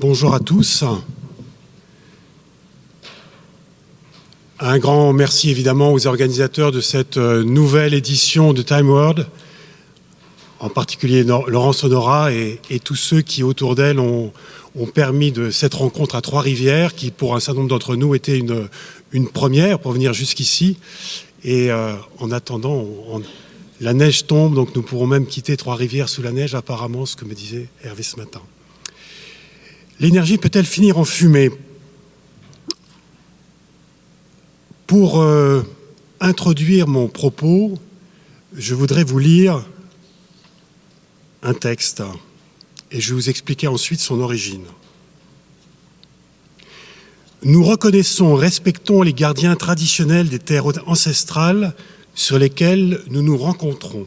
Bonjour à tous. Un grand merci évidemment aux organisateurs de cette nouvelle édition de Time World, en particulier Laurence Honora et tous ceux qui autour d'elle ont permis de cette rencontre à Trois-Rivières, qui pour un certain nombre d'entre nous était une première pour venir jusqu'ici. Et en attendant, la neige tombe, donc nous pourrons même quitter Trois-Rivières sous la neige, apparemment, ce que me disait Hervé ce matin. L'énergie peut-elle finir en fumée? Pour introduire mon propos, je voudrais vous lire un texte et je vais vous expliquer ensuite son origine. Nous reconnaissons, respectons les gardiens traditionnels des terres ancestrales sur lesquelles nous nous rencontrons.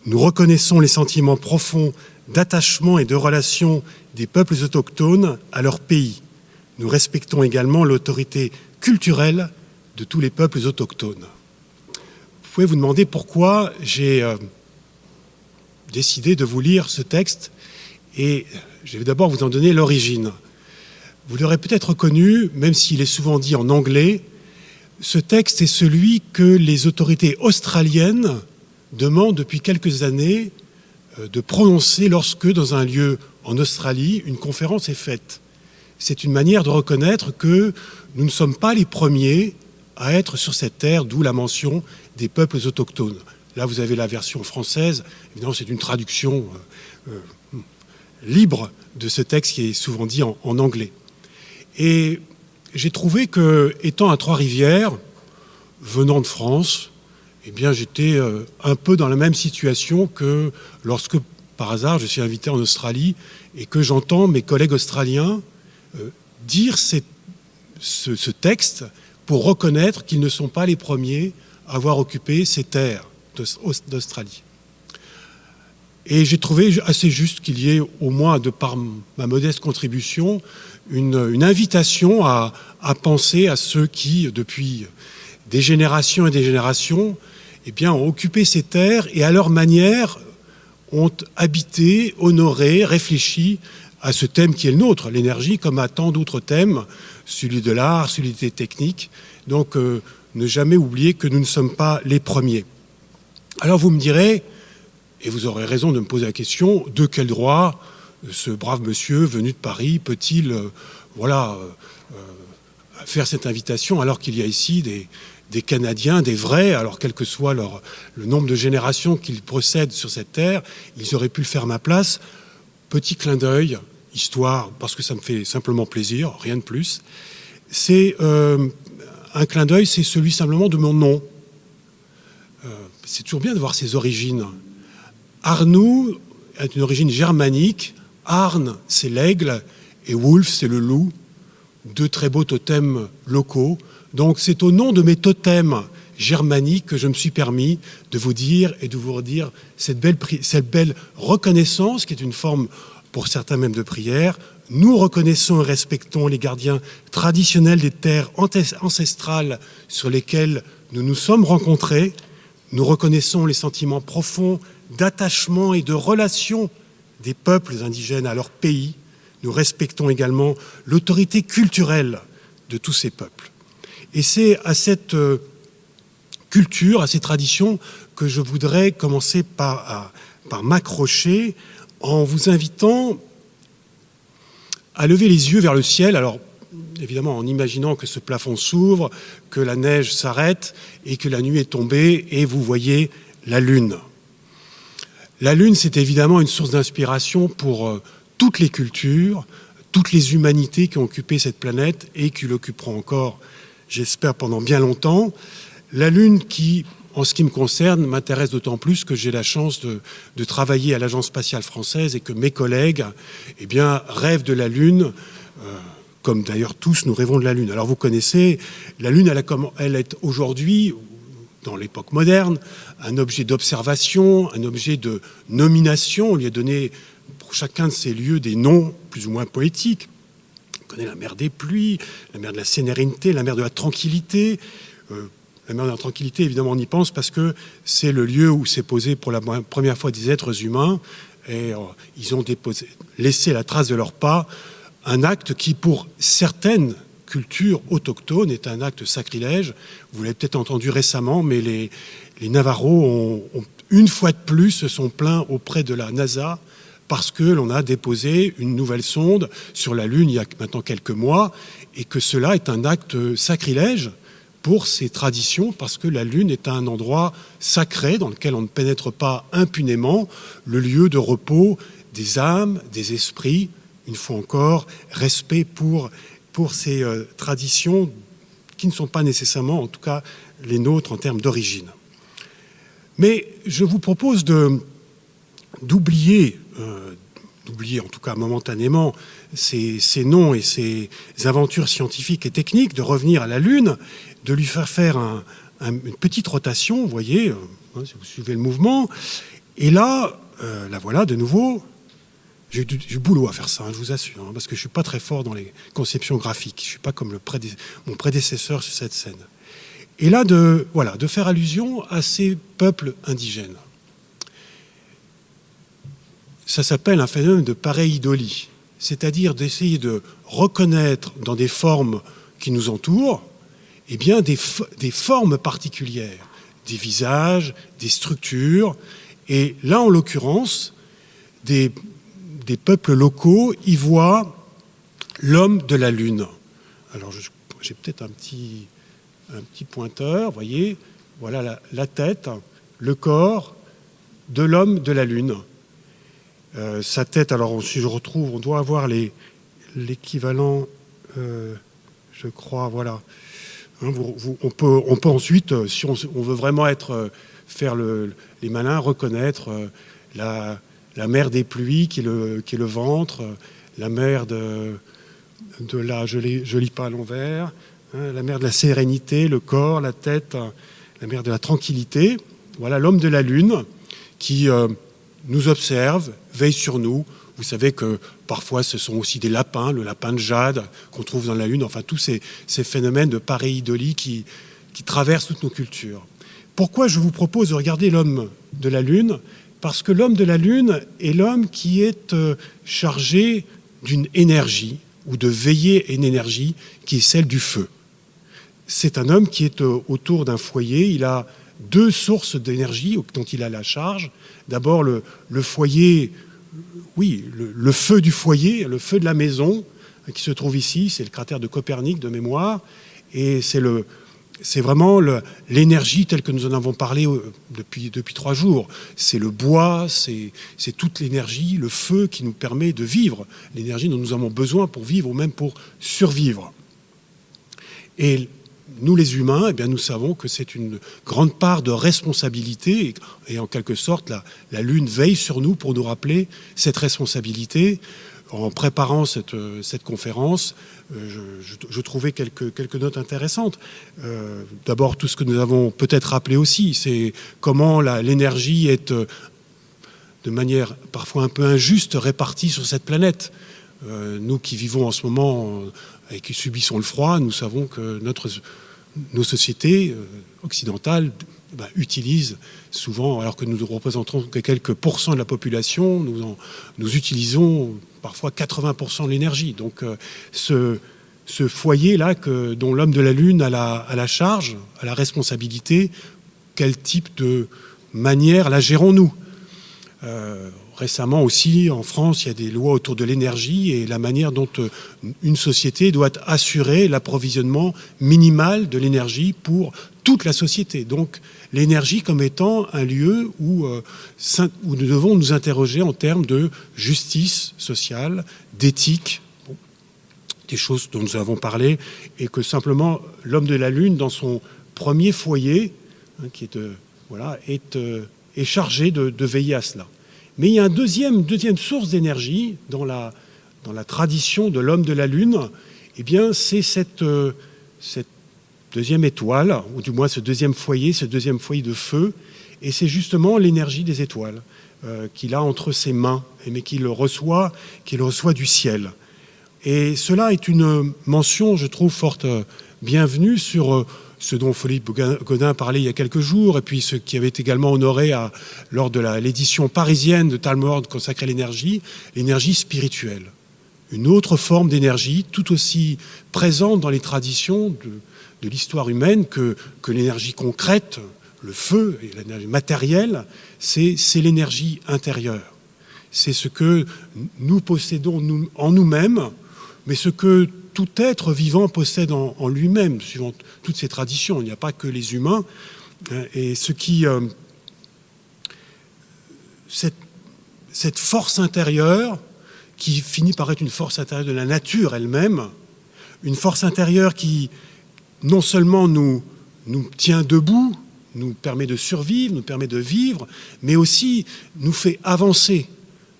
Nous reconnaissons les sentiments profonds d'attachement et de relation des peuples autochtones à leur pays. Nous respectons également l'autorité culturelle de tous les peuples autochtones. Vous pouvez vous demander pourquoi j'ai décidé de vous lire ce texte et je vais d'abord vous en donner l'origine. Vous l'aurez peut-être reconnu, même s'il est souvent dit en anglais, ce texte est celui que les autorités australiennes demandent depuis quelques années de prononcer lorsque, dans un lieu en Australie, une conférence est faite. C'est une manière de reconnaître que nous ne sommes pas les premiers à être sur cette terre, d'où la mention des peuples autochtones. Là, vous avez la version française. Évidemment, c'est une traduction libre de ce texte qui est souvent dit en anglais. Et j'ai trouvé que, étant à Trois-Rivières, venant de France, eh bien, j'étais un peu dans la même situation que lorsque, par hasard, je suis invité en Australie et que j'entends mes collègues australiens dire ce texte pour reconnaître qu'ils ne sont pas les premiers à avoir occupé ces terres d'Australie. Et j'ai trouvé assez juste qu'il y ait, au moins de par ma modeste contribution, une invitation à penser à ceux qui, depuis des générations et des générations, eh bien, ont occupé ces terres et à leur manière ont habité, honoré, réfléchi à ce thème qui est le nôtre, l'énergie, comme à tant d'autres thèmes, celui de l'art, celui des techniques. Donc, ne jamais oublier que nous ne sommes pas les premiers. Alors vous me direz, et vous aurez raison de me poser la question, de quel droit ce brave monsieur venu de Paris peut-il faire cette invitation alors qu'il y a ici des Canadiens, des vrais, alors quel que soit le nombre de générations qu'ils possèdent sur cette terre, ils auraient pu le faire à ma place. Petit clin d'œil, histoire, parce que ça me fait simplement plaisir, rien de plus. C'est un clin d'œil, c'est celui simplement de mon nom. C'est toujours bien de voir ses origines. Arnoux est une origine germanique. Arn, c'est l'aigle, et Wolf, c'est le loup. Deux très beaux totems locaux. Donc c'est au nom de mes totems germaniques que je me suis permis de vous dire et de vous redire cette belle reconnaissance qui est une forme pour certains même de prière. Nous reconnaissons et respectons les gardiens traditionnels des terres ancestrales sur lesquelles nous nous sommes rencontrés. Nous reconnaissons les sentiments profonds d'attachement et de relation des peuples indigènes à leur pays. Nous respectons également l'autorité culturelle de tous ces peuples. Et c'est à cette culture, à ces traditions que je voudrais commencer par m'accrocher en vous invitant à lever les yeux vers le ciel. Alors, évidemment, en imaginant que ce plafond s'ouvre, que la neige s'arrête et que la nuit est tombée et vous voyez la Lune. La Lune, c'est évidemment une source d'inspiration pour toutes les cultures, toutes les humanités qui ont occupé cette planète et qui l'occuperont encore, j'espère, pendant bien longtemps. La Lune qui, en ce qui me concerne, m'intéresse d'autant plus que j'ai la chance de travailler à l'Agence spatiale française et que mes collègues eh bien, rêvent de la Lune, comme d'ailleurs tous nous rêvons de la Lune. Alors vous connaissez, la Lune, elle est aujourd'hui, dans l'époque moderne, un objet d'observation, un objet de nomination. On lui a donné pour chacun de ces lieux des noms plus ou moins poétiques. On connaît la mer des pluies, la mer de la sérénité, la mer de la tranquillité. La mer de la tranquillité, évidemment, on y pense parce que c'est le lieu où s'est posé pour la première fois des êtres humains et ils ont laissé la trace de leurs pas un acte qui, pour certaines cultures autochtones, est un acte sacrilège. Vous l'avez peut-être entendu récemment, mais les Navarros ont une fois de plus se sont plaints auprès de la NASA parce que l'on a déposé une nouvelle sonde sur la Lune il y a maintenant quelques mois et que cela est un acte sacrilège pour ces traditions, parce que la Lune est un endroit sacré dans lequel on ne pénètre pas impunément, le lieu de repos des âmes, des esprits. Une fois encore, respect pour ces traditions qui ne sont pas nécessairement, en tout cas, les nôtres en termes d'origine. Mais je vous propose d'oublier en tout cas momentanément, ces noms et ces aventures scientifiques et techniques, de revenir à la Lune, de lui faire une petite rotation, vous voyez, si vous suivez le mouvement. Et là, la voilà de nouveau. J'ai du boulot à faire ça, je vous assure, parce que je ne suis pas très fort dans les conceptions graphiques. Je ne suis pas comme mon prédécesseur sur cette scène. Et là, de faire allusion à ces peuples indigènes. Ça s'appelle un phénomène de pareidolie, c'est-à-dire d'essayer de reconnaître dans des formes qui nous entourent, eh bien des formes particulières, des visages, des structures. Et là, en l'occurrence, des peuples locaux y voient l'homme de la Lune. Alors, j'ai peut-être un petit pointeur, vous voyez, voilà la tête, le corps de l'homme de la Lune. Sa tête, alors si je retrouve, on doit avoir l'équivalent, je crois, voilà. Hein, on peut ensuite, si on veut vraiment faire les malins, reconnaître la mer des pluies qui est le ventre, la mer de la, je lis pas à l'envers, hein, la mer de la sérénité, le corps, la tête, la mer de la tranquillité. Voilà l'homme de la Lune qui nous observe, veille sur nous. Vous savez que parfois ce sont aussi des lapins, le lapin de jade qu'on trouve dans la Lune, enfin tous ces phénomènes de pareidolie qui traversent toutes nos cultures. Pourquoi je vous propose de regarder l'homme de la Lune ? Parce que l'homme de la Lune est l'homme qui est chargé d'une énergie, ou de veiller à une énergie qui est celle du feu. C'est un homme qui est autour d'un foyer, il a deux sources d'énergie dont il a la charge. D'abord le foyer, oui, le feu du foyer, le feu de la maison qui se trouve ici, c'est le cratère de Copernic de mémoire, et c'est vraiment l'énergie telle que nous en avons parlé depuis 3 jours. C'est le bois, c'est toute l'énergie, le feu qui nous permet de vivre, l'énergie dont nous avons besoin pour vivre ou même pour survivre. Et nous les humains, eh bien, nous savons que c'est une grande part de responsabilité et en quelque sorte la Lune veille sur nous pour nous rappeler cette responsabilité. En préparant cette conférence, je trouvais quelques notes intéressantes. D'abord, tout ce que nous avons peut-être rappelé aussi, c'est comment l'énergie est de manière parfois un peu injuste répartie sur cette planète. Nous qui vivons en ce moment et qui subissons le froid, nous savons que nos sociétés occidentales utilisent souvent, alors que nous ne représentons que quelques pourcents de la population, nous utilisons parfois 80% de l'énergie. Donc ce foyer-là dont l'homme de la Lune a la charge, a la responsabilité, quel type de manière la gérons-nous ? Récemment aussi, en France, il y a des lois autour de l'énergie et la manière dont une société doit assurer l'approvisionnement minimal de l'énergie pour toute la société. Donc l'énergie comme étant un lieu où nous devons nous interroger en termes de justice sociale, d'éthique, des choses dont nous avons parlé, et que simplement l'homme de la Lune, dans son premier foyer, hein, qui est chargé de veiller à cela. Mais il y a une deuxième source d'énergie dans la tradition de l'homme de la Lune, eh bien c'est cette deuxième étoile, ou du moins ce deuxième foyer de feu, et c'est justement l'énergie des étoiles qu'il a entre ses mains, mais qu'il reçoit du ciel. Et cela est une mention, je trouve, fort bienvenue sur ce dont Philippe Godin parlait il y a quelques jours, et puis ce qui avait également honoré lors de l'édition parisienne de Talmord consacrée à l'énergie spirituelle. une autre forme d'énergie, tout aussi présente dans les traditions de l'histoire humaine que l'énergie concrète, le feu et l'énergie matérielle, c'est l'énergie intérieure. C'est ce que nous possédons en nous-mêmes, mais ce que tout être vivant possède en lui-même, suivant toutes ces traditions. Il n'y a pas que les humains. Et ce qui... cette force intérieure, qui finit par être une force intérieure de la nature elle-même, une force intérieure qui non seulement nous tient debout, nous permet de survivre, nous permet de vivre, mais aussi nous fait avancer,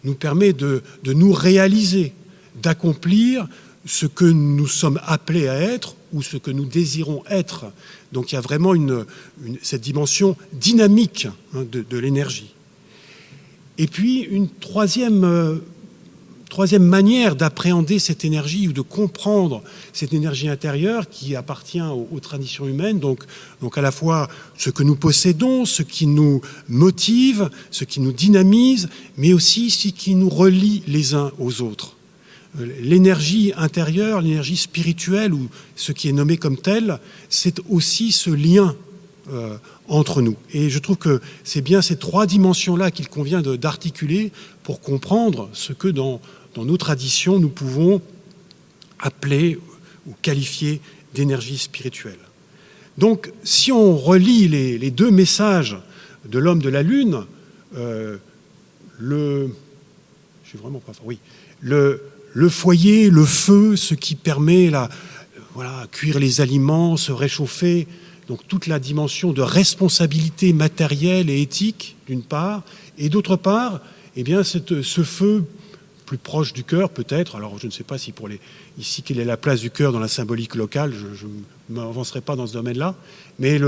nous permet de nous réaliser, d'accomplir ce que nous sommes appelés à être ou ce que nous désirons être. Donc il y a vraiment cette dimension dynamique de l'énergie. Et puis une troisième manière d'appréhender cette énergie ou de comprendre cette énergie intérieure qui appartient aux traditions humaines, donc à la fois ce que nous possédons, ce qui nous motive, ce qui nous dynamise, mais aussi ce qui nous relie les uns aux autres. L'énergie intérieure, l'énergie spirituelle, ou ce qui est nommé comme tel, c'est aussi ce lien entre nous. Et je trouve que c'est bien ces trois dimensions-là qu'il convient d'articuler pour comprendre ce que dans nos traditions, nous pouvons appeler ou qualifier d'énergie spirituelle. Donc, si on relie les deux messages de l'homme de la Lune, le foyer, le feu, ce qui permet cuire les aliments, se réchauffer, donc toute la dimension de responsabilité matérielle et éthique, d'une part, et d'autre part, eh bien, ce feu plus proche du cœur, peut-être. Alors, je ne sais pas si ici, quelle est la place du cœur dans la symbolique locale, je ne m'avancerai pas dans ce domaine-là, mais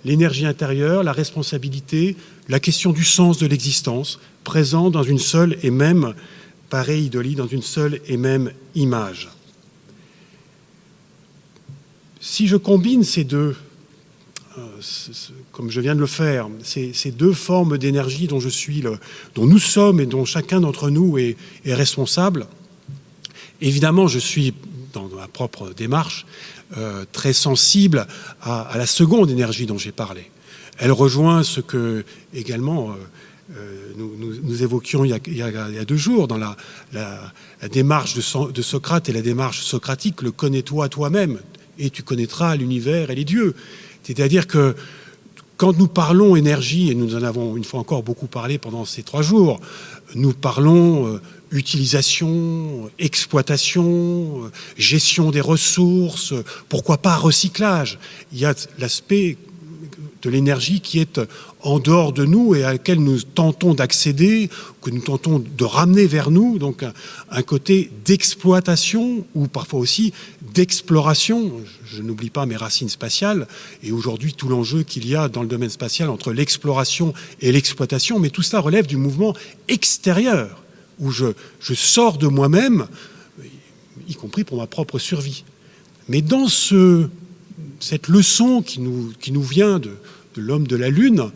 l'énergie intérieure, la responsabilité, la question du sens de l'existence, présent dans une seule et même pareidolie, dans une seule et même image. Si je combine ces deux, comme je viens de le faire, ces deux formes d'énergie dont nous sommes et dont chacun d'entre nous est responsable, évidemment, je suis, dans ma propre démarche, très sensible à la seconde énergie dont j'ai parlé. Elle rejoint ce que, également, nous évoquions il y a 2 jours dans la démarche de Socrate et la démarche socratique, le « connais-toi toi-même » et tu connaîtras l'univers et les dieux. C'est-à-dire que quand nous parlons énergie, et nous en avons une fois encore beaucoup parlé pendant ces 3 jours, nous parlons utilisation, exploitation, gestion des ressources, pourquoi pas recyclage. Il y a l'aspect de l'énergie qui est en dehors de nous et à laquelle nous tentons d'accéder, que nous tentons de ramener vers nous, donc un côté d'exploitation ou parfois aussi d'exploration. Je n'oublie pas mes racines spatiales et aujourd'hui tout l'enjeu qu'il y a dans le domaine spatial entre l'exploration et l'exploitation, mais tout cela relève du mouvement extérieur où je sors de moi-même, y compris pour ma propre survie. Mais dans cette leçon qui nous vient de l'homme de la Lune,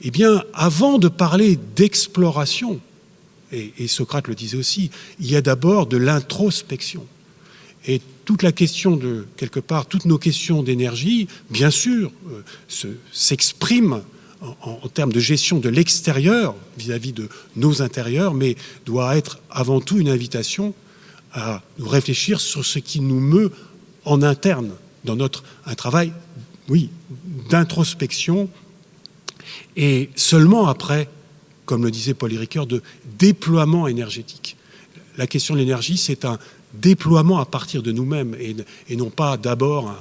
eh bien, avant de parler d'exploration, et Socrate le disait aussi, il y a d'abord de l'introspection. Et toute la question quelque part, toutes nos questions d'énergie, bien sûr, s'expriment en termes de gestion de l'extérieur vis-à-vis de nos intérieurs, mais doit être avant tout une invitation à nous réfléchir sur ce qui nous meut en interne, dans un travail, oui, d'introspection, et seulement après, comme le disait Paul Ricoeur, de déploiement énergétique. La question de l'énergie, c'est un déploiement à partir de nous-mêmes, et non pas d'abord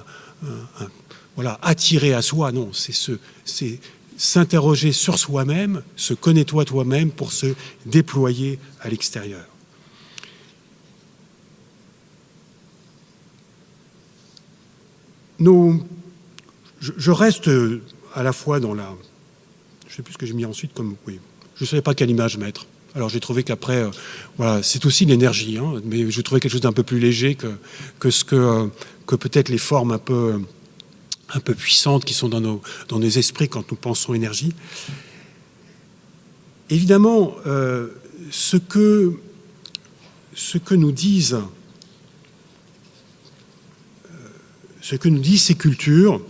attirer à soi, non, c'est s'interroger sur soi-même, se connais-toi toi-même pour se déployer à l'extérieur. Je reste à la fois dans la... Je ne sais plus ce que j'ai mis ensuite comme... Oui, je ne savais pas quelle image mettre. Alors j'ai trouvé qu'après, c'est aussi l'énergie, hein, mais je trouvais quelque chose d'un peu plus léger que peut-être les formes un peu puissantes qui sont dans nos esprits quand nous pensons énergie. Évidemment, ce que ce que nous disent ces cultures,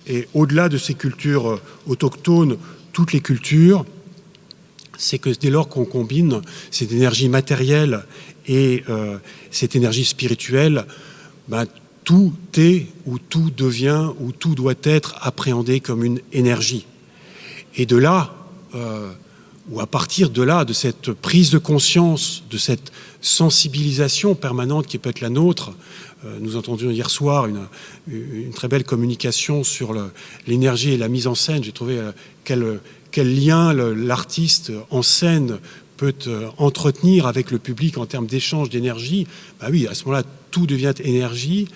et au-delà de ces cultures autochtones, toutes les cultures, c'est que dès lors qu'on combine cette énergie matérielle et cette énergie spirituelle, tout est ou tout devient ou tout doit être appréhendé comme une énergie. Et de là, ou à partir de là, de cette prise de conscience, de cette sensibilisation permanente qui peut être la nôtre, nous entendions hier soir une très belle communication sur l'énergie et la mise en scène. J'ai trouvé quel lien l'artiste en scène peut entretenir avec le public en termes d'échange d'énergie. Oui, à ce moment-là, tout devient énergie,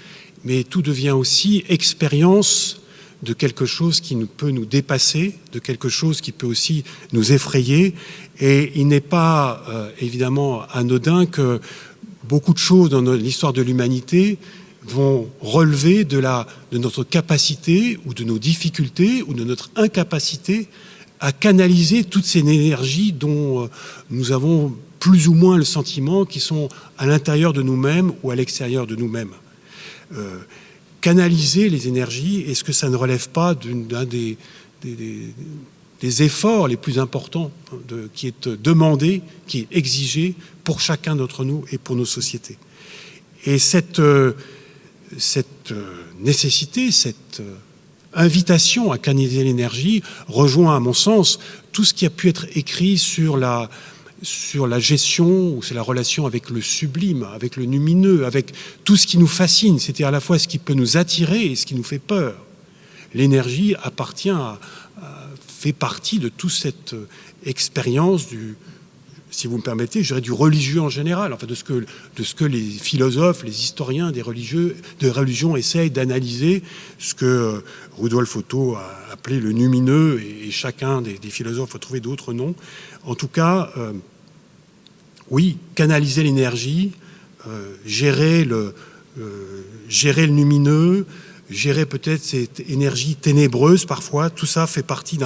mais tout devient aussi expérience de quelque chose qui peut nous dépasser, de quelque chose qui peut aussi nous effrayer. Et il n'est pas évidemment anodin que beaucoup de choses dans l'histoire de l'humanité vont relever de notre capacité ou de nos difficultés ou de notre incapacité à canaliser toutes ces énergies dont nous avons plus ou moins le sentiment qui sont à l'intérieur de nous-mêmes ou à l'extérieur de nous-mêmes. Canaliser les énergies, est-ce que ça ne relève pas d'un des efforts les plus importants qui est demandé, qui est exigé pour chacun d'entre nous et pour nos sociétés? Et cette nécessité, cette invitation à canaliser l'énergie rejoint, à mon sens, tout ce qui a pu être écrit sur la gestion, ou c'est la relation avec le sublime, avec le lumineux, avec tout ce qui nous fascine, c'est-à-dire à la fois ce qui peut nous attirer et ce qui nous fait peur. L'énergie fait partie de toute cette expérience si vous me permettez, je dirais du religieux en général, enfin de ce que les philosophes, les historiens de religion essayent d'analyser, ce que Rudolf Otto a appelé le lumineux, et chacun des philosophes a trouvé d'autres noms. En tout cas, oui, canaliser l'énergie, gérer le lumineux, gérer peut-être cette énergie ténébreuse parfois, tout ça fait partie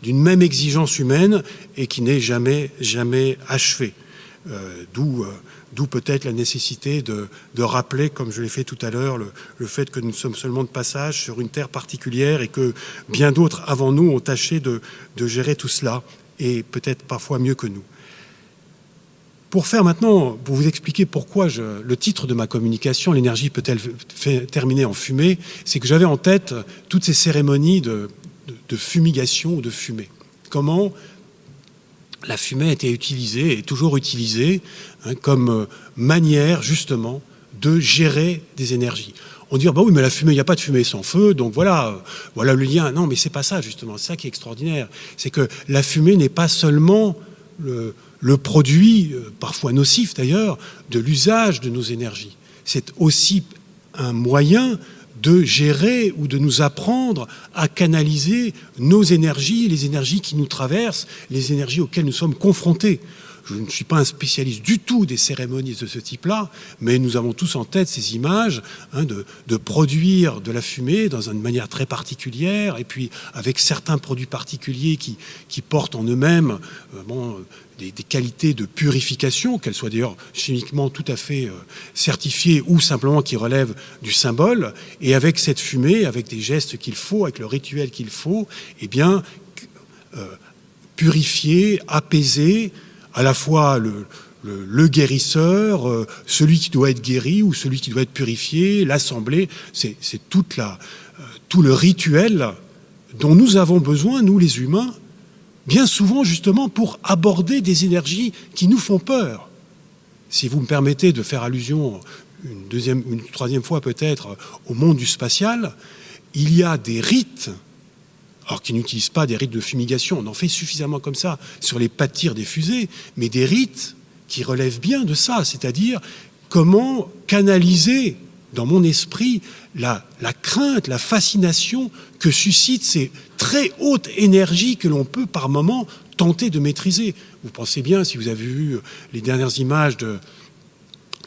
d'une même exigence humaine et qui n'est jamais achevée. D'où peut-être la nécessité de rappeler, comme je l'ai fait tout à l'heure, le fait que nous sommes seulement de passage sur une terre particulière et que bien d'autres avant nous ont tâché de gérer tout cela, et peut-être parfois mieux que nous. Pour vous expliquer pourquoi le titre de ma communication, l'énergie peut-elle terminer en fumée, c'est que j'avais en tête toutes ces cérémonies de fumigation ou de fumée. Comment la fumée a été utilisée, et toujours utilisée, comme manière justement de gérer des énergies. On dit, oui, mais la fumée, il n'y a pas de fumée sans feu, donc voilà le lien. Non, mais c'est pas ça, justement. C'est ça qui est extraordinaire. C'est que la fumée n'est pas seulement le produit, parfois nocif d'ailleurs, de l'usage de nos énergies. C'est aussi un moyen de gérer ou de nous apprendre à canaliser nos énergies, les énergies qui nous traversent, les énergies auxquelles nous sommes confrontés. Je ne suis pas un spécialiste du tout des cérémonies de ce type-là, mais nous avons tous en tête ces images de produire de la fumée dans une manière très particulière, et puis avec certains produits particuliers qui portent en eux-mêmes des qualités de purification, qu'elles soient d'ailleurs chimiquement tout à fait certifiées ou simplement qui relèvent du symbole, et avec cette fumée, avec des gestes qu'il faut, avec le rituel qu'il faut, purifier, apaiser, à la fois le guérisseur, celui qui doit être guéri ou celui qui doit être purifié, l'assemblée, c'est tout le rituel dont nous avons besoin, nous les humains, bien souvent justement pour aborder des énergies qui nous font peur. Si vous me permettez de faire allusion une troisième fois peut-être au monde du spatial, il y a des rites, alors qui n'utilisent pas des rites de fumigation, on en fait suffisamment comme ça sur les pas de tir des fusées, mais des rites qui relèvent bien de ça, c'est-à-dire comment canaliser dans mon esprit la crainte, la fascination que suscitent ces très hautes énergies que l'on peut par moments tenter de maîtriser. Vous pensez bien, si vous avez vu les dernières images de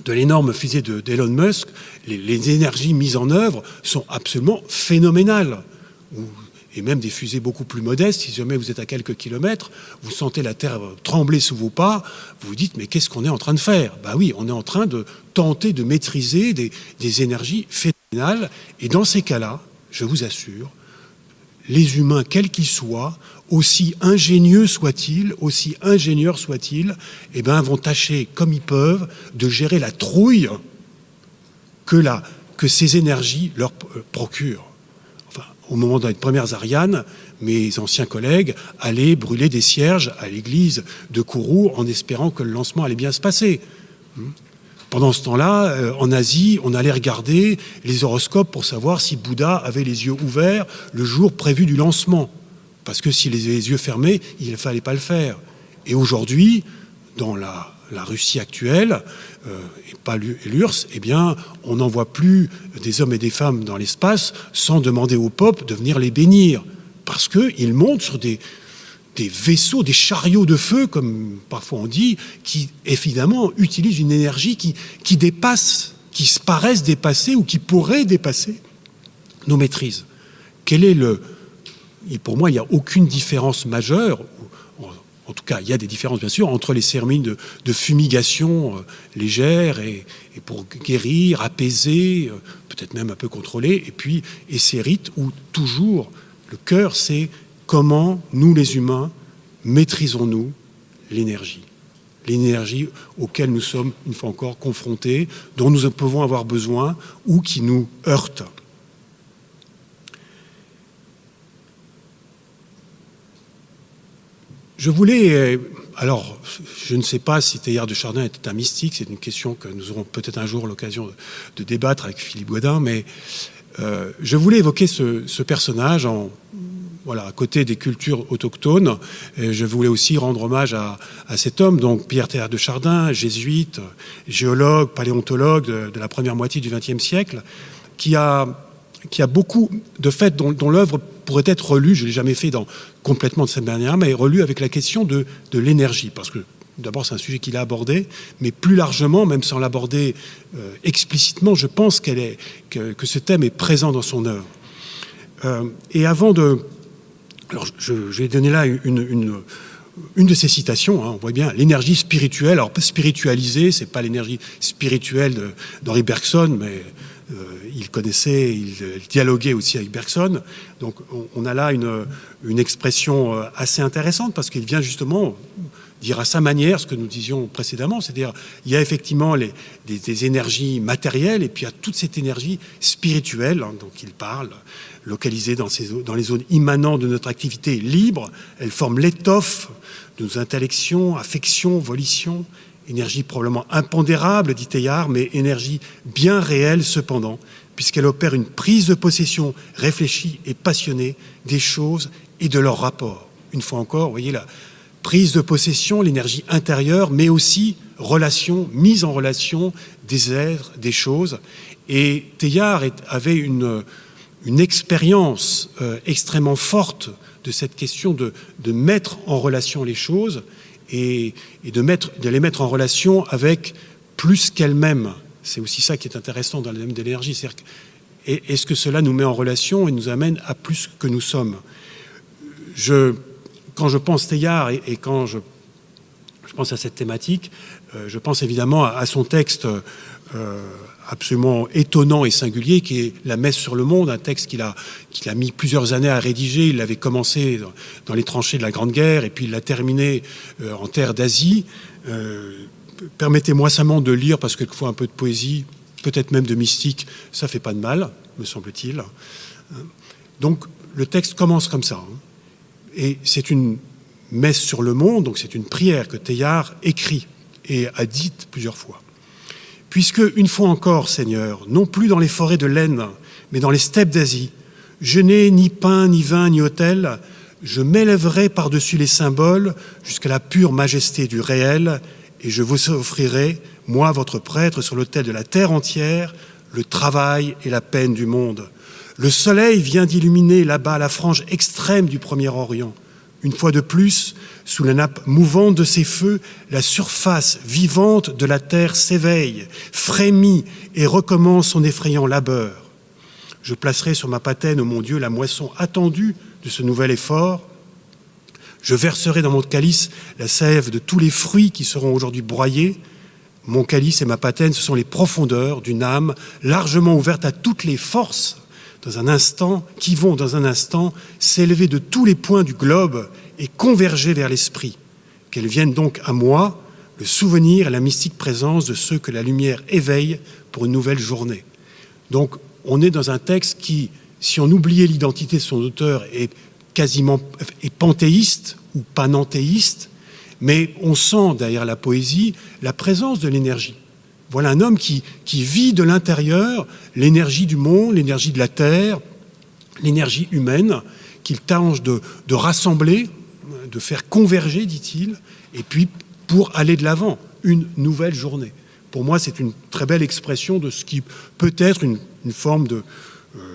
l'énorme fusée d'Elon Musk, les énergies mises en œuvre sont absolument phénoménales. et même des fusées beaucoup plus modestes. Si jamais vous êtes à quelques kilomètres, vous sentez la terre trembler sous vos pas, vous vous dites mais qu'est-ce qu'on est en train de faire? Ben oui, on est en train de tenter de maîtriser des énergies phénoménales, et dans ces cas-là, je vous assure, les humains, quels qu'ils soient, aussi ingénieux soient-ils, aussi ingénieurs soient-ils, eh ben, vont tâcher, comme ils peuvent, de gérer la trouille que ces énergies leur procurent. Enfin, au moment des premières Ariane, mes anciens collègues allaient brûler des cierges à l'église de Kourou en espérant que le lancement allait bien se passer. Pendant ce temps-là, en Asie, on allait regarder les horoscopes pour savoir si Bouddha avait les yeux ouverts le jour prévu du lancement. Parce que s'il avait les yeux fermés, il ne fallait pas le faire. Et aujourd'hui, dans la Russie actuelle, et pas l'URSS, eh bien, on n'envoie plus des hommes et des femmes dans l'espace sans demander au peuple de venir les bénir. Parce qu'ils montent sur des vaisseaux, des chariots de feu, comme parfois on dit, qui évidemment utilisent une énergie qui dépasse, qui se paraissent dépasser ou qui pourrait dépasser nos maîtrises. Et pour moi, il n'y a aucune différence majeure, en tout cas, il y a des différences bien sûr, entre les cérémonies de fumigation légère et pour guérir, apaiser, peut-être même un peu contrôler, et ces rites où toujours le cœur, c'est comment nous les humains maîtrisons-nous l'énergie auquel nous sommes une fois encore confrontés, dont nous pouvons avoir besoin ou qui nous heurte. Je voulais, alors je ne sais pas si Teilhard de Chardin était un mystique, c'est une question que nous aurons peut-être un jour l'occasion de débattre avec Philippe Gaudin, mais je voulais évoquer ce personnage à côté des cultures autochtones. Et je voulais aussi rendre hommage à cet homme, donc Pierre Teilhard de Chardin, jésuite, géologue, paléontologue de la première moitié du XXe siècle, qui a beaucoup de faits dont l'œuvre pourrait être relue, je ne l'ai jamais fait complètement de cette manière, mais relue avec la question de l'énergie, parce que d'abord c'est un sujet qu'il a abordé, mais plus largement, même sans l'aborder explicitement, je pense que ce thème est présent dans son œuvre. Et avant de... Alors je vais donner là une de ces citations, on voit bien l'énergie spirituelle. Alors spiritualiser, c'est pas l'énergie spirituelle d'Henri Bergson, mais il connaissait, il dialoguait aussi avec Bergson. Donc on a là une expression assez intéressante parce qu'il vient justement dire à sa manière ce que nous disions précédemment, c'est-à-dire il y a effectivement des énergies matérielles et puis il y a toute cette énergie spirituelle dont il parle, localisée dans les zones immanentes de notre activité libre. Elle forme l'étoffe de nos intellections, affections, volitions, énergie probablement impondérable, dit Teilhard, mais énergie bien réelle cependant, puisqu'elle opère une prise de possession réfléchie et passionnée des choses et de leurs rapports. Une fois encore, vous voyez la prise de possession, l'énergie intérieure, mais aussi mise en relation des êtres, des choses. Et Teilhard avait une expérience extrêmement forte de cette question de mettre en relation les choses et de les mettre en relation avec plus qu'elles-mêmes. C'est aussi ça qui est intéressant dans le domaine de l'énergie. C'est-à-dire est-ce que cela nous met en relation et nous amène à plus que nous sommes? Quand je pense Teilhard et quand je pense à cette thématique, je pense évidemment à son texte absolument étonnant et singulier qui est La Messe sur le monde, un texte qu'il a mis plusieurs années à rédiger. Il l'avait commencé dans les tranchées de la Grande Guerre et puis il l'a terminé en terre d'Asie. Permettez-moi seulement de lire, parce que quelquefois un peu de poésie, peut-être même de mystique, ça fait pas de mal, me semble-t-il. Donc le texte commence comme ça. Et c'est une messe sur le monde, donc c'est une prière que Teilhard écrit et a dite plusieurs fois. Puisque, une fois encore, Seigneur, non plus dans les forêts de laine, mais dans les steppes d'Asie, je n'ai ni pain, ni vin, ni autel, je m'élèverai par-dessus les symboles jusqu'à la pure majesté du réel, et je vous offrirai, moi, votre prêtre, sur l'autel de la terre entière, le travail et la peine du monde. Le soleil vient d'illuminer là-bas la frange extrême du Premier Orient. Une fois de plus, sous la nappe mouvante de ses feux, la surface vivante de la terre s'éveille, frémit et recommence son effrayant labeur. Je placerai sur ma patène, ô mon Dieu, la moisson attendue de ce nouvel effort. Je verserai dans mon calice la sève de tous les fruits qui seront aujourd'hui broyés. Mon calice et ma patène, ce sont les profondeurs d'une âme largement ouverte à toutes les forces qui vont dans un instant s'élever de tous les points du globe et converger vers l'esprit. Qu'elles viennent donc à moi, le souvenir et la mystique présence de ceux que la lumière éveille pour une nouvelle journée. Donc, on est dans un texte qui, si on oubliait l'identité de son auteur, est panthéiste ou panenthéiste, mais on sent derrière la poésie la présence de l'énergie. Voilà un homme qui vit de l'intérieur l'énergie du monde, l'énergie de la terre, l'énergie humaine, qu'il tâche de rassembler, de faire converger, dit-il, et puis pour aller de l'avant, une nouvelle journée. Pour moi, c'est une très belle expression de ce qui peut être une forme de,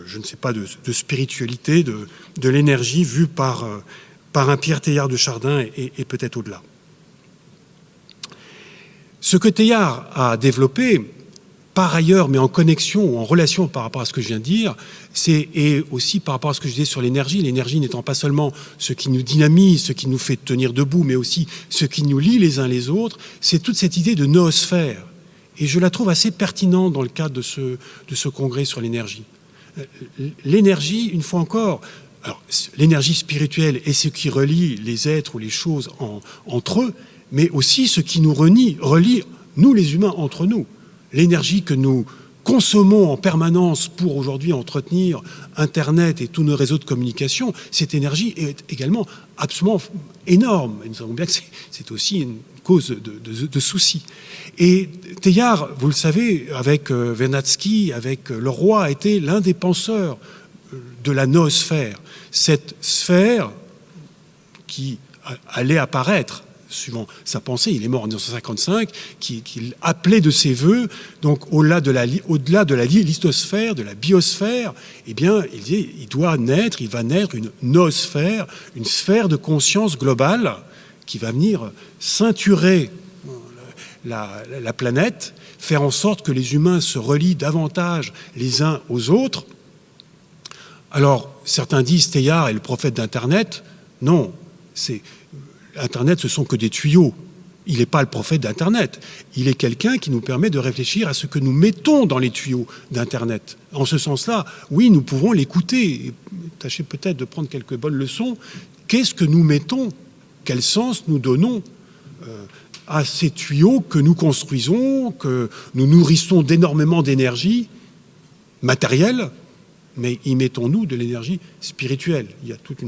je ne sais pas, de spiritualité, de l'énergie vue par un Pierre Teilhard de Chardin et peut-être au-delà. Ce que Teilhard a développé, par ailleurs, mais en connexion ou en relation par rapport à ce que je viens de dire, et aussi par rapport à ce que je disais sur l'énergie n'étant pas seulement ce qui nous dynamise, ce qui nous fait tenir debout, mais aussi ce qui nous lie les uns les autres, c'est toute cette idée de noosphère. Et je la trouve assez pertinente dans le cadre de ce congrès sur l'énergie. L'énergie, une fois encore, alors, l'énergie spirituelle est ce qui relie les êtres ou les choses entre eux, mais aussi ce qui nous relie, nous les humains, entre nous. L'énergie que nous consommons en permanence pour aujourd'hui entretenir Internet et tous nos réseaux de communication, cette énergie est également absolument énorme. Et nous savons bien que c'est aussi une cause de soucis. Et Teilhard, vous le savez, avec Vernadsky, avec Leroy, a été l'un des penseurs de la noosphère. Cette sphère qui allait apparaître suivant sa pensée, il est mort en 1955, qu'il appelait de ses voeux, donc au-delà de la lithosphère, de la biosphère, eh bien, il disait, il va naître une noosphère, une sphère de conscience globale qui va venir ceinturer la planète, faire en sorte que les humains se relient davantage les uns aux autres. Alors, certains disent Teilhard est le prophète d'Internet. Non, Internet, ce sont que des tuyaux. Il n'est pas le prophète d'Internet. Il est quelqu'un qui nous permet de réfléchir à ce que nous mettons dans les tuyaux d'Internet. En ce sens-là, oui, nous pouvons l'écouter. Tâchez peut-être de prendre quelques bonnes leçons. Qu'est-ce que nous mettons? Quel sens nous donnons à ces tuyaux que nous construisons, que nous nourrissons d'énormément d'énergie matérielle, mais y mettons-nous de l'énergie spirituelle? Il y a toute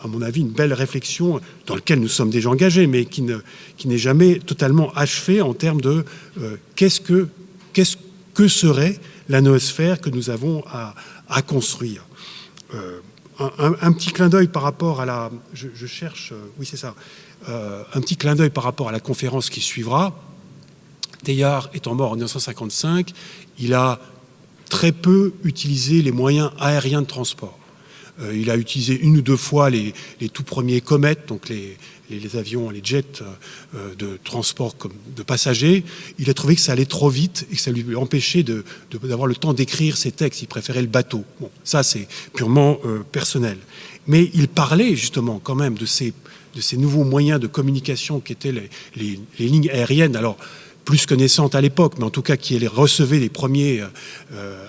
à mon avis, une belle réflexion dans laquelle nous sommes déjà engagés, mais qui n'est jamais totalement achevée en termes de qu'est-ce que serait la noosphère que nous avons à construire. Un petit clin d'œil par rapport à la... Je cherche... oui, c'est ça. Un petit clin d'œil par rapport à la conférence qui suivra. Teilhard étant mort en 1955, il a très peu utilisé les moyens aériens de transport. Il a utilisé une ou deux fois les tout premiers comètes, donc les avions, les jets de transport de passagers. Il a trouvé que ça allait trop vite et que ça lui empêchait d'avoir le temps d'écrire ses textes. Il préférait le bateau. Bon, ça, c'est purement personnel. Mais il parlait justement quand même de ces nouveaux moyens de communication qui étaient les lignes aériennes. Alors, plus que naissantes à l'époque, mais en tout cas qui recevaient les premiers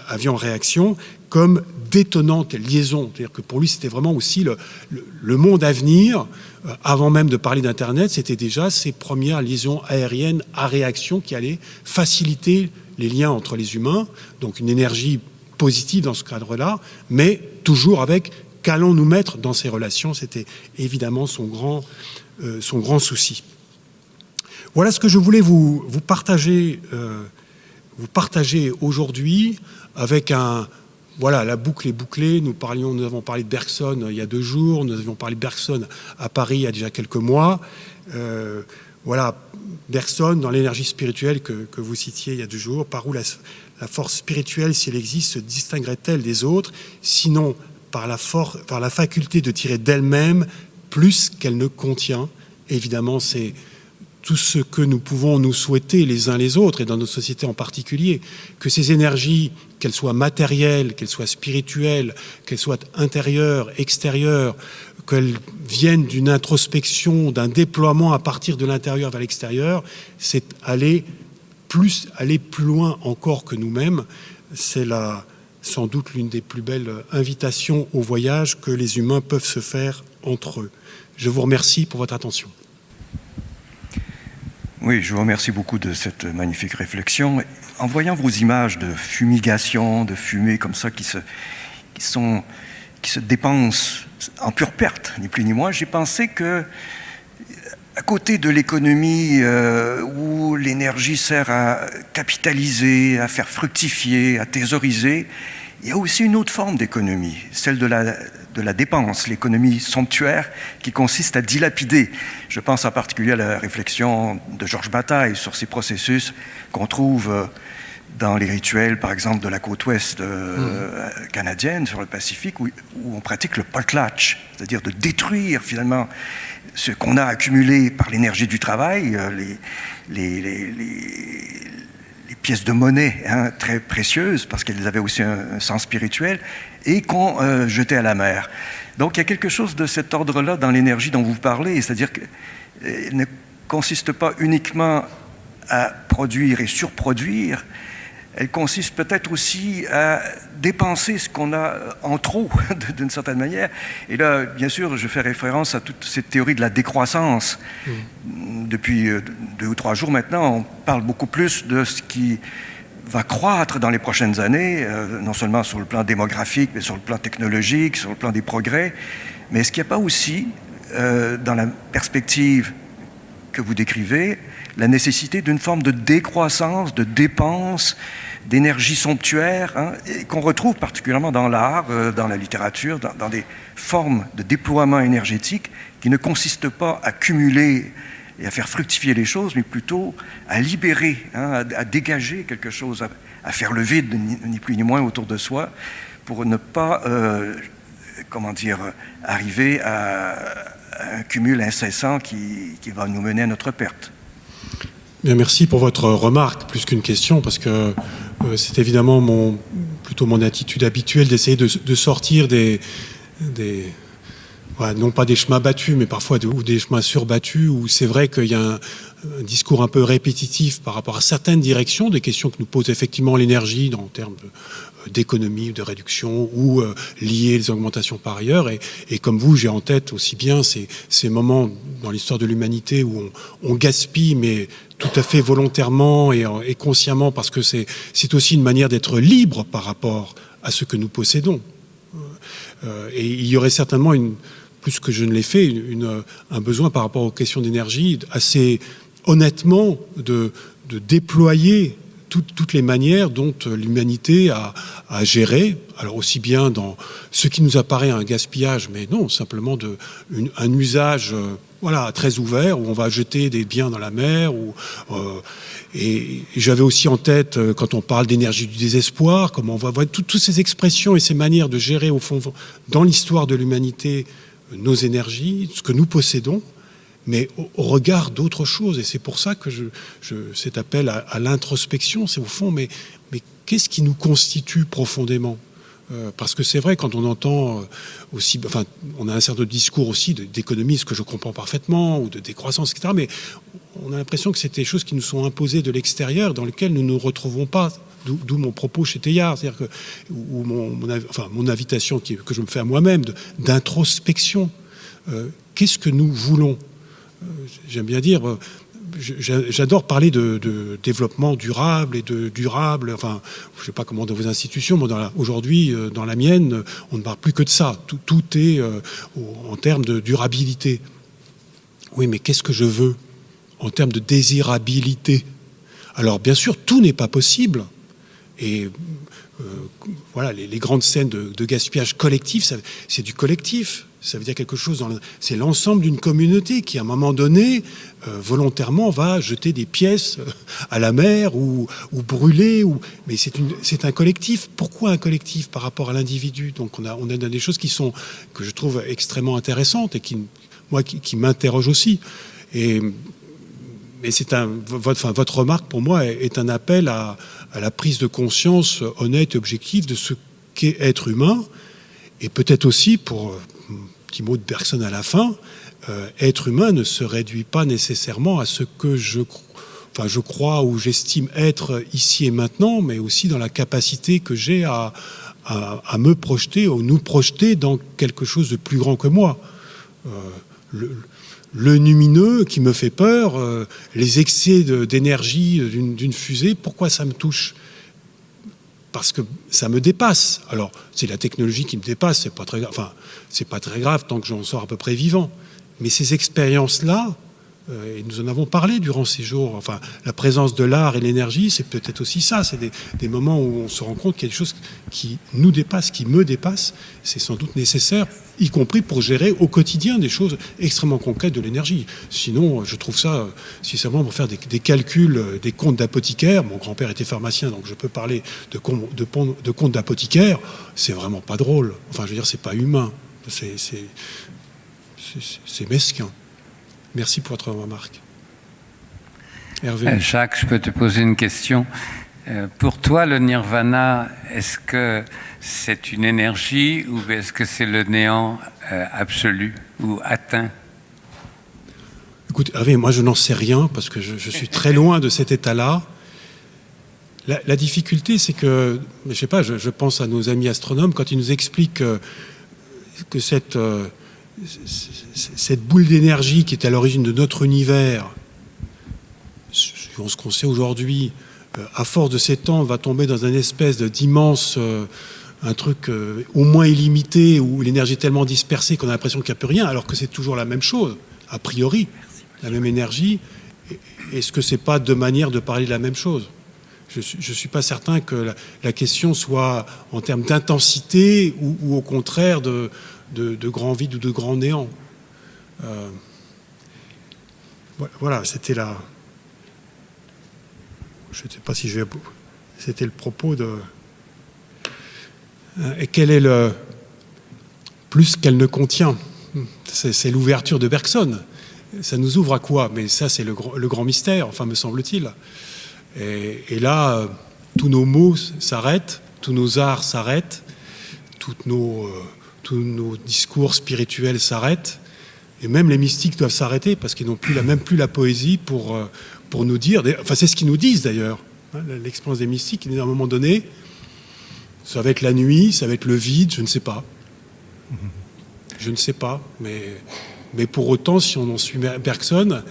avions en réaction, comme d'étonnantes liaisons. C'est-à-dire que pour lui, c'était vraiment aussi le monde à venir. Avant même de parler d'Internet, c'était déjà ces premières liaisons aériennes à réaction qui allaient faciliter les liens entre les humains. Donc une énergie positive dans ce cadre-là, mais toujours avec qu'allons-nous mettre dans ces relations. C'était évidemment son grand souci. Voilà ce que je voulais vous partager aujourd'hui avec voilà, la boucle est bouclée. Nous avons parlé de Bergson il y a 2 jours, nous avions parlé de Bergson à Paris il y a déjà quelques mois. Voilà, Bergson, dans l'énergie spirituelle que vous citiez il y a 2 jours, par où la force spirituelle, si elle existe, se distinguerait-elle des autres, sinon par la faculté de tirer d'elle-même plus qu'elle ne contient. Évidemment, c'est tout ce que nous pouvons nous souhaiter les uns les autres, et dans notre société en particulier, que ces énergies, qu'elles soient matérielles, qu'elles soient spirituelles, qu'elles soient intérieures, extérieures, qu'elles viennent d'une introspection, d'un déploiement à partir de l'intérieur vers l'extérieur, c'est aller plus loin encore que nous-mêmes. C'est sans doute l'une des plus belles invitations au voyage que les humains peuvent se faire entre eux. Je vous remercie pour votre attention. Oui, je vous remercie beaucoup de cette magnifique réflexion. En voyant vos images de fumigation, de fumée comme ça qui se dépensent en pure perte, ni plus ni moins, j'ai pensé que à côté de l'économie où l'énergie sert à capitaliser, à faire fructifier, à thésauriser, il y a aussi une autre forme d'économie, celle de la dépense, l'économie somptuaire qui consiste à dilapider. Je pense en particulier à la réflexion de Georges Bataille sur ces processus qu'on trouve dans les rituels, par exemple, de la côte ouest canadienne, sur le Pacifique, où on pratique le potlatch, c'est-à-dire de détruire finalement ce qu'on a accumulé par l'énergie du travail, les pièces de monnaie très précieuses, parce qu'elles avaient aussi un sens spirituel, et qu'on jetait à la mer. Donc il y a quelque chose de cet ordre-là dans l'énergie dont vous parlez, c'est-à-dire qu'elle ne consiste pas uniquement à produire et surproduire, elle consiste peut-être aussi à dépenser ce qu'on a en trop, d'une certaine manière. Et là, bien sûr, je fais référence à toute cette théorie de la décroissance. Depuis 2 ou 3 jours maintenant, on parle beaucoup plus de ce qui va croître dans les prochaines années, non seulement sur le plan démographique, mais sur le plan technologique, sur le plan des progrès. Mais est-ce qu'il n'y a pas aussi, dans la perspective que vous décrivez, la nécessité d'une forme de décroissance, de dépense, d'énergie somptuaire, qu'on retrouve particulièrement dans l'art, dans la littérature, dans des formes de déploiement énergétique qui ne consistent pas à cumuler et à faire fructifier les choses, mais plutôt à libérer, à dégager quelque chose, à faire le vide, ni plus ni moins, autour de soi, pour ne pas, arriver à un cumul incessant qui va nous mener à notre perte. Bien, merci pour votre remarque, plus qu'une question, parce que c'est évidemment plutôt mon attitude habituelle d'essayer de sortir non pas des chemins battus, mais parfois des chemins surbattus, où c'est vrai qu'il y a un discours un peu répétitif par rapport à certaines directions, des questions que nous pose effectivement l'énergie en termes d'économie, de réduction, ou liées les augmentations par ailleurs. Et comme vous, j'ai en tête aussi bien ces moments dans l'histoire de l'humanité où on gaspille, mais tout à fait volontairement et consciemment, parce que c'est aussi une manière d'être libre par rapport à ce que nous possédons. Et il y aurait certainement, plus que je ne l'ai fait, un besoin par rapport aux questions d'énergie, assez honnêtement de déployer toutes les manières dont l'humanité a géré, alors aussi bien dans ce qui nous apparaît un gaspillage, mais non, simplement un usage très ouvert, où on va jeter des biens dans la mer, et j'avais aussi en tête, quand on parle d'énergie du désespoir, comment on va voir toutes ces expressions et ces manières de gérer, au fond, dans l'histoire de l'humanité, nos énergies, ce que nous possédons, mais au regard d'autres choses. Et c'est pour ça que cet appel à l'introspection, c'est au fond, mais qu'est-ce qui nous constitue profondément ? Parce que c'est vrai, quand on entend aussi, on a un certain discours aussi d'économisme que je comprends parfaitement, ou de décroissance, etc., mais on a l'impression que c'est des choses qui nous sont imposées de l'extérieur, dans lesquelles nous ne nous retrouvons pas. D'où mon propos chez Teilhard, c'est-à-dire mon invitation que je me fais à moi-même d'introspection. Qu'est-ce que nous voulons ? J'aime bien dire, j'adore parler de développement durable et de durable, je ne sais pas comment dans vos institutions, mais aujourd'hui, dans la mienne, on ne parle plus que de ça. Tout est en termes de durabilité. Oui, mais qu'est-ce que je veux en termes de désirabilité ? Alors, bien sûr, tout n'est pas possible. Et les grandes scènes de gaspillage collectif, c'est du collectif. Ça veut dire quelque chose, c'est l'ensemble d'une communauté qui, à un moment donné, volontairement va jeter des pièces à la mer ou brûler. Mais c'est un collectif. Pourquoi un collectif par rapport à l'individu ? Donc on a des choses que je trouve extrêmement intéressantes et qui m'interrogent aussi. Et mais votre remarque, pour moi, est un appel à la prise de conscience honnête et objective de ce qu'est être humain, et peut-être aussi, pour un petit mot de Bergson à la fin, être humain ne se réduit pas nécessairement à ce que je crois ou j'estime être ici et maintenant, mais aussi dans la capacité que j'ai à me projeter ou nous projeter dans quelque chose de plus grand que moi. Le lumineux qui me fait peur, les excès d'énergie d'une fusée, pourquoi ça me touche ? Parce que ça me dépasse. Alors, c'est la technologie qui me dépasse, c'est pas très grave tant que j'en sors à peu près vivant. Mais ces expériences-là, et nous en avons parlé durant ces jours, la présence de l'art et l'énergie, c'est peut-être aussi ça, c'est des moments où on se rend compte qu'il y a des choses qui nous dépassent, qui me dépassent, c'est sans doute nécessaire, y compris pour gérer au quotidien des choses extrêmement concrètes de l'énergie. Sinon, je trouve ça, si seulement pour faire des calculs, des comptes d'apothicaire, mon grand-père était pharmacien, donc je peux parler de comptes d'apothicaire, c'est vraiment pas drôle. Je veux dire, c'est pas humain, c'est mesquin. Merci pour votre remarque. Hervé. Jacques, je peux te poser une question. Pour toi, le nirvana, est-ce que c'est une énergie ou est-ce que c'est le néant absolu ou atteint ? Écoute, Hervé, moi je n'en sais rien parce que je suis très loin de cet état-là. La difficulté, c'est que, je sais pas, je pense à nos amis astronomes quand ils nous expliquent que cette boule d'énergie qui est à l'origine de notre univers, suivant ce qu'on sait aujourd'hui, à force de s'étendre, va tomber dans une espèce d'immense, un truc au moins illimité, où l'énergie est tellement dispersée qu'on a l'impression qu'il n'y a plus rien, alors que c'est toujours la même chose, a priori, la même énergie. Est-ce que c'est pas deux manières de parler de la même chose ? Je suis pas certain que la question soit en termes d'intensité ou au contraire de grand vide ou de grand néant. Voilà, c'était là. Je ne sais pas si je vais... C'était le propos de... Et quel est le... Plus qu'elle ne contient. C'est l'ouverture de Bergson. Ça nous ouvre à quoi ? Mais ça, c'est le grand mystère, me semble-t-il. Et là, tous nos mots s'arrêtent, tous nos arts s'arrêtent, tous nos discours spirituels s'arrêtent, et même les mystiques doivent s'arrêter parce qu'ils n'ont même plus la poésie pour nous dire, c'est ce qu'ils nous disent d'ailleurs, l'expérience des mystiques, à un moment donné, ça va être la nuit, ça va être le vide, je ne sais pas. Je ne sais pas, mais pour autant, si on en suit Bergson,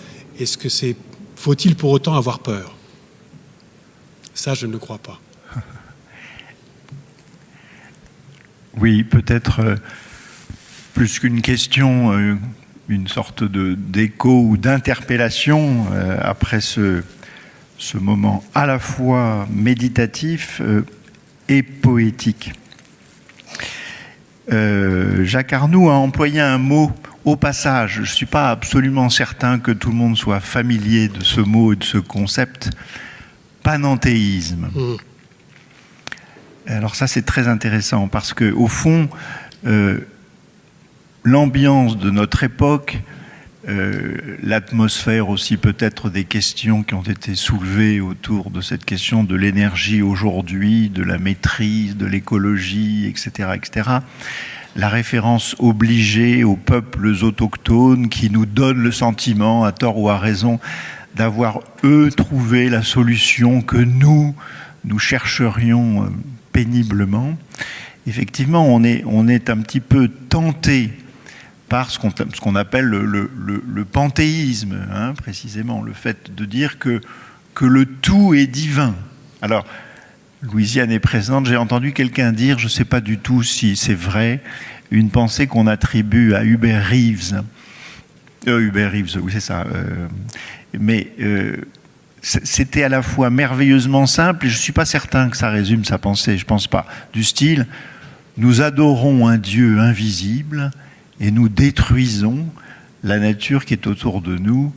faut-il pour autant avoir peur ? Ça, je ne le crois pas. Oui, peut-être plus qu'une question, une sorte d'écho ou d'interpellation après ce moment à la fois méditatif et poétique. Jacques Arnoux a employé un mot au passage. Je ne suis pas absolument certain que tout le monde soit familier de ce mot et de ce concept. Panenthéisme. Alors ça, c'est très intéressant parce que au fond, l'ambiance de notre époque, l'atmosphère aussi peut-être des questions qui ont été soulevées autour de cette question de l'énergie aujourd'hui, de la maîtrise, de l'écologie, etc., etc. La référence obligée aux peuples autochtones qui nous donnent le sentiment, à tort ou à raison, d'avoir, eux, trouvé la solution que nous chercherions péniblement. Effectivement, on est un petit peu tenté par ce qu'on appelle le panthéisme, précisément, le fait de dire que le tout est divin. Alors, Louisiane est présente, j'ai entendu quelqu'un dire, je ne sais pas du tout si c'est vrai, une pensée qu'on attribue à Hubert Reeves. Hubert Reeves, oui, c'est ça. Mais c'était à la fois merveilleusement simple, et je ne suis pas certain que ça résume sa pensée, je ne pense pas. Du style, nous adorons un Dieu invisible et nous détruisons la nature qui est autour de nous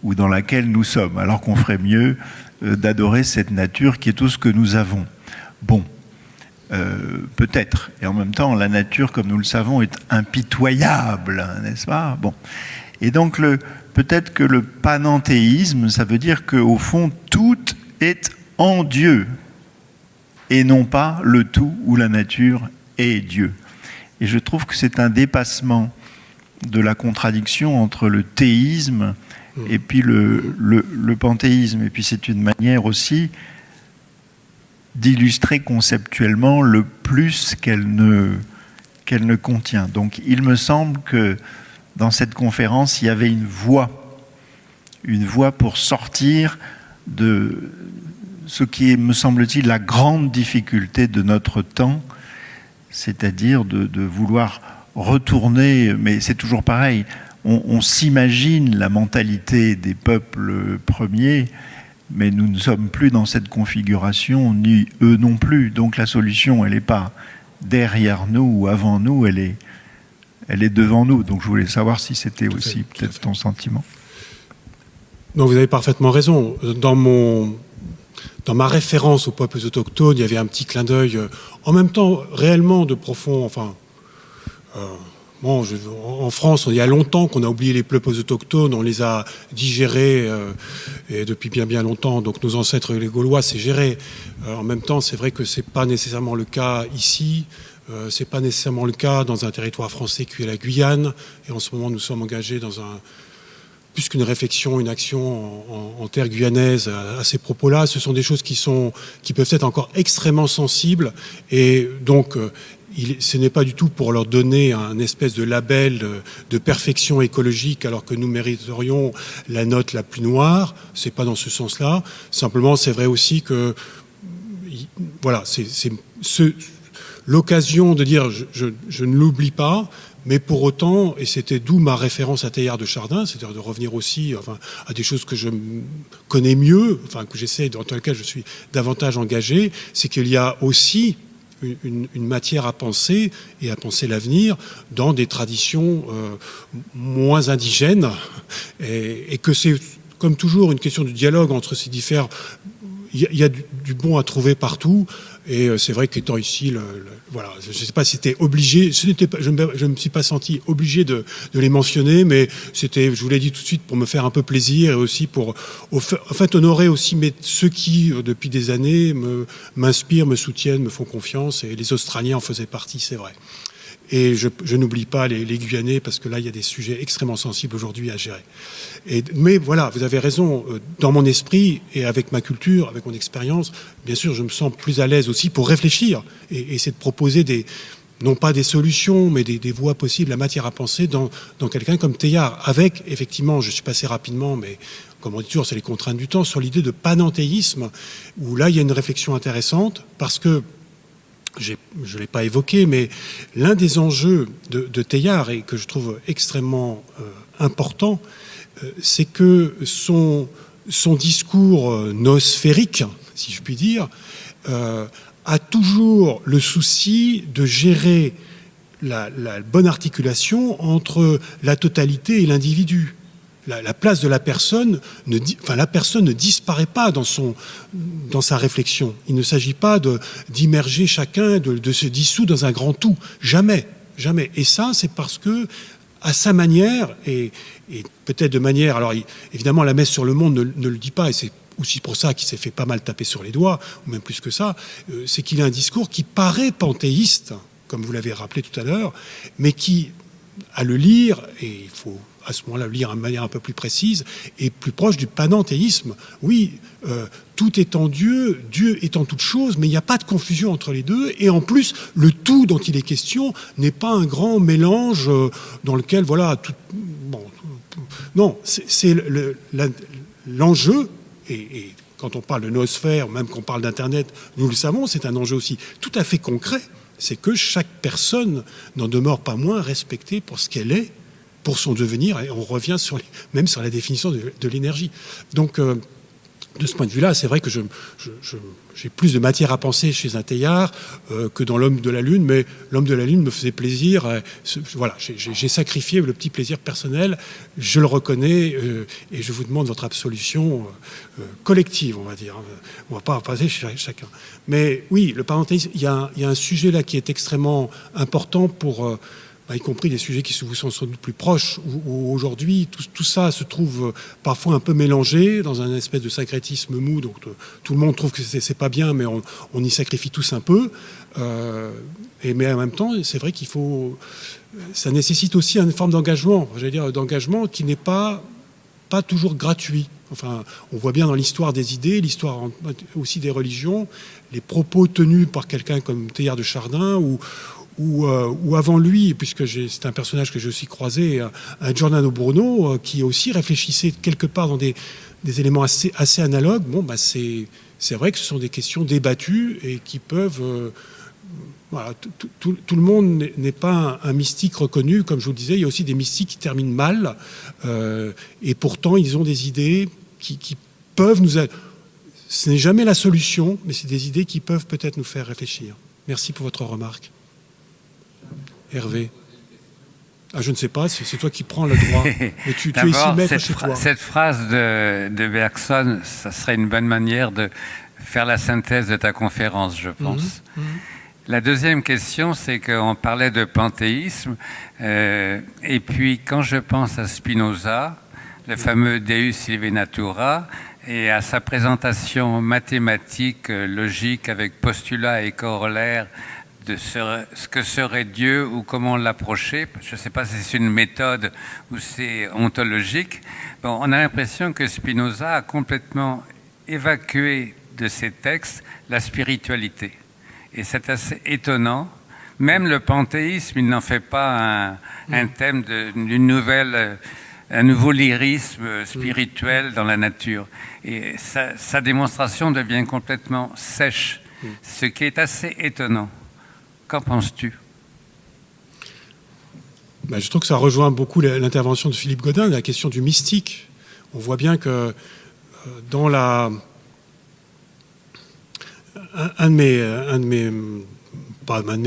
ou dans laquelle nous sommes, alors qu'on ferait mieux d'adorer cette nature qui est tout ce que nous avons. Bon, peut-être. Et en même temps, la nature, comme nous le savons, est impitoyable, n'est-ce pas ? Bon. Et donc, peut-être que le panenthéisme, ça veut dire qu'au fond, tout est en Dieu, et non pas le tout ou la nature est Dieu. Et je trouve que c'est un dépassement de la contradiction entre le théisme et puis le panthéisme. Et puis c'est une manière aussi d'illustrer conceptuellement le plus qu'elle ne contient. Donc il me semble que dans cette conférence, il y avait une voie pour sortir de ce qui est, me semble-t-il, la grande difficulté de notre temps, c'est-à-dire de vouloir retourner, mais c'est toujours pareil, on s'imagine la mentalité des peuples premiers, mais nous ne sommes plus dans cette configuration, ni eux non plus. Donc la solution, elle n'est pas derrière nous ou avant nous, elle est devant nous. Donc je voulais savoir si c'était aussi peut-être ton sentiment. Non, vous avez parfaitement raison. Dans ma référence aux peuples autochtones, il y avait un petit clin d'œil, en même temps réellement de profond. Enfin, en France, il y a longtemps qu'on a oublié les peuples autochtones, on les a digérés et depuis bien longtemps. Donc nos ancêtres les Gaulois, c'est géré. En même temps, c'est vrai que c'est pas nécessairement le cas ici. C'est pas nécessairement le cas dans un territoire français qui est la Guyane. Et en ce moment, nous sommes engagés dans plus qu'une réflexion, une action en terre guyanaise à ces propos-là. Ce sont des choses qui peuvent être encore extrêmement sensibles. Et donc, ce n'est pas du tout pour leur donner un espèce de label de perfection écologique alors que nous mériterions la note la plus noire. C'est pas dans ce sens-là. Simplement, c'est vrai aussi que, voilà, c'est l'occasion de dire je ne l'oublie pas. Mais pour autant, et c'était d'où ma référence à Teilhard de Chardin, c'est-à-dire de revenir aussi à des choses que je connais mieux, que j'essaie, dans lequel je suis davantage engagé, c'est qu'il y a aussi une matière à penser et à penser l'avenir dans des traditions moins indigènes, et que c'est, comme toujours, une question de dialogue entre ces différents. Il y a du bon à trouver partout. Et c'est vrai qu'étant ici, voilà, je ne sais pas si c'était obligé, je ne me suis pas senti obligé de les mentionner, mais c'était, je vous l'ai dit tout de suite, pour me faire un peu plaisir et aussi pour, en fait, honorer aussi ceux qui, depuis des années, m'inspirent, me soutiennent, me font confiance, et les Australiens en faisaient partie, c'est vrai. Et je n'oublie pas les Guyanais, parce que là, il y a des sujets extrêmement sensibles aujourd'hui à gérer. Mais voilà, vous avez raison, dans mon esprit et avec ma culture, avec mon expérience, bien sûr, je me sens plus à l'aise aussi pour réfléchir et essayer de proposer non pas des solutions, mais des voies possibles, la matière à penser dans quelqu'un comme Teilhard. Avec, effectivement, je suis passé rapidement, mais comme on dit toujours, c'est les contraintes du temps, sur l'idée de panenthéisme, où là, il y a une réflexion intéressante, parce que je ne l'ai pas évoqué, mais l'un des enjeux de Teilhard, et que je trouve extrêmement important, c'est que son discours noosphérique, si je puis dire, a toujours le souci de gérer la bonne articulation entre la totalité et l'individu. La place de la personne, la personne ne disparaît pas dans sa réflexion. Il ne s'agit pas d'immerger chacun, de se dissoudre dans un grand tout. Jamais, jamais. Et ça, c'est parce que, à sa manière, et peut-être de manière... Alors, évidemment, la messe sur le monde ne le dit pas, et c'est aussi pour ça qu'il s'est fait pas mal taper sur les doigts, ou même plus que ça, c'est qu'il a un discours qui paraît panthéiste, comme vous l'avez rappelé tout à l'heure, mais qui, à le lire, et il faut à ce moment-là le lire de manière un peu plus précise, est plus proche du panenthéisme. Oui, tout est en Dieu, Dieu est en toute chose, mais il n'y a pas de confusion entre les deux, et en plus, le tout dont il est question n'est pas un grand mélange dans lequel, voilà, tout... Bon, non, c'est l'enjeu, et quand on parle de noosphère, même qu'on parle d'Internet, nous le savons, c'est un enjeu aussi tout à fait concret, c'est que chaque personne n'en demeure pas moins respectée pour ce qu'elle est, pour son devenir, et on revient même sur la définition de l'énergie. Donc, de ce point de vue-là, c'est vrai que j'ai plus de matière à penser chez un Teilhard que dans L'Homme de la Lune, mais L'Homme de la Lune me faisait plaisir. Voilà, j'ai sacrifié le petit plaisir personnel, je le reconnais, et je vous demande votre absolution collective, on va dire. On ne va pas passer chez chacun. Mais oui, le panenthéisme, il y a un sujet là qui est extrêmement important pour... y compris des sujets qui vous sont sans doute plus proches, où aujourd'hui tout ça se trouve parfois un peu mélangé dans un espèce de syncrétisme mou, donc tout le monde trouve que c'est pas bien, mais on y sacrifie tous un peu. Mais en même temps, c'est vrai qu'il faut... Ça nécessite aussi une forme d'engagement, j'allais dire d'engagement qui n'est pas toujours gratuit. Enfin, on voit bien dans l'histoire des idées, l'histoire aussi des religions, les propos tenus par quelqu'un comme Teilhard de Chardin ou avant lui, puisque c'est un personnage que j'ai aussi croisé, un Giordano Bruno, qui aussi réfléchissait quelque part dans des éléments assez analogues. Bon, c'est vrai que ce sont des questions débattues et qui peuvent... Voilà, tout le monde n'est pas un mystique reconnu, comme je vous le disais. Il y a aussi des mystiques qui terminent mal, et pourtant ils ont des idées qui peuvent nous... Ce n'est jamais la solution, mais c'est des idées qui peuvent peut-être nous faire réfléchir. Merci pour votre remarque. Hervé. Ah, je ne sais pas, c'est toi qui prends le droit. Mais tu es ici maître chez toi. Cette phrase de Bergson, ça serait une bonne manière de faire la synthèse de ta conférence, je pense. La deuxième question, c'est qu'on parlait de panthéisme, et puis quand je pense à Spinoza, le fameux Deus sive natura, et à sa présentation mathématique, logique, avec postulats et corollaires de ce que serait Dieu ou comment l'approcher, je ne sais pas si c'est une méthode ou c'est ontologique, bon, on a l'impression que Spinoza a complètement évacué de ses textes la spiritualité. Et c'est assez étonnant. Même le panthéisme, il n'en fait pas un thème d'une nouvelle, un nouveau lyrisme spirituel dans la nature. Et sa démonstration devient complètement sèche, ce qui est assez étonnant. Qu'en penses-tu ? Je trouve que ça rejoint beaucoup l'intervention de Philippe Godin, la question du mystique. On voit bien que dans un de mes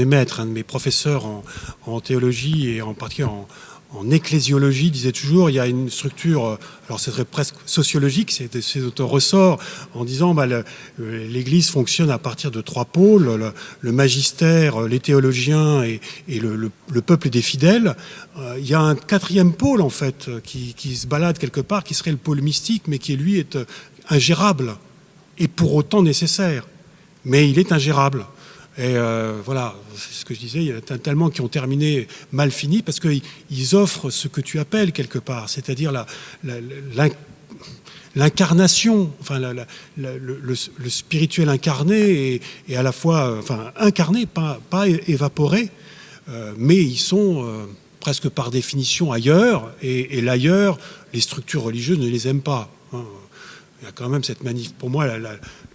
maîtres, un de mes professeurs en théologie et en particulier en ecclésiologie disait toujours il y a une structure, alors c'est presque sociologique, c'est auto ressort en disant l'Église fonctionne à partir de 3 pôles, le magistère, les théologiens et le peuple des fidèles. Il y a un 4e pôle en fait qui se balade quelque part, qui serait le pôle mystique, mais qui lui est ingérable et pour autant nécessaire. Mais il est ingérable. Et voilà, c'est ce que je disais, il y en a tellement qui ont terminé mal fini parce qu'ils offrent ce que tu appelles quelque part, c'est-à-dire l'incarnation, enfin le spirituel incarné et à la fois, enfin incarné, pas évaporé, mais ils sont presque par définition ailleurs, et l'ailleurs, les structures religieuses ne les aiment pas. Hein. Il y a quand même cette pour moi,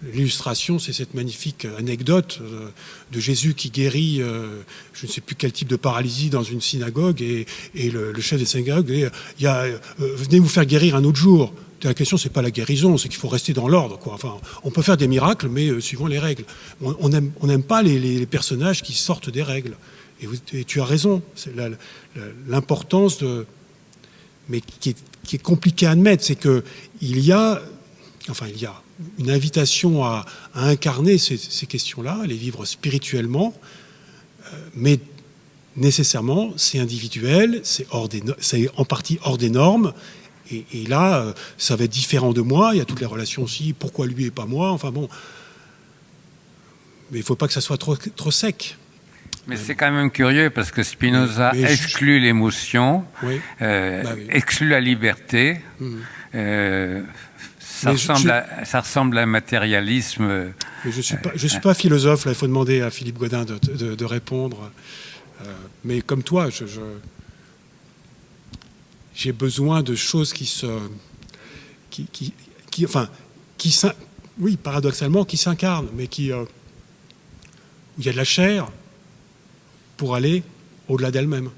l'illustration, c'est cette magnifique anecdote de Jésus qui guérit, je ne sais plus quel type de paralysie dans une synagogue, et le chef des synagogues dit venez vous faire guérir un autre jour. La question, c'est pas la guérison, c'est qu'il faut rester dans l'ordre, quoi. Enfin, on peut faire des miracles, mais suivant les règles. On n'aime pas les personnages qui sortent des règles. Et tu as raison, c'est l'importance mais qui est compliqué à admettre, c'est que il y a une invitation à incarner ces questions-là, à les vivre spirituellement, mais nécessairement, c'est individuel, c'est en partie hors des normes, et là, ça va être différent de moi, il y a toutes les relations aussi, pourquoi lui et pas moi, enfin bon, mais il ne faut pas que ça soit trop sec. Mais c'est quand même curieux, parce que Spinoza exclut l'émotion, exclut la liberté, ça ressemble à un matérialisme. Mais je suis pas philosophe, là, il faut demander à Philippe Godin de répondre. Mais comme toi, j'ai besoin de choses oui, paradoxalement, qui s'incarnent, mais où il y a de la chair pour aller au-delà d'elle-même.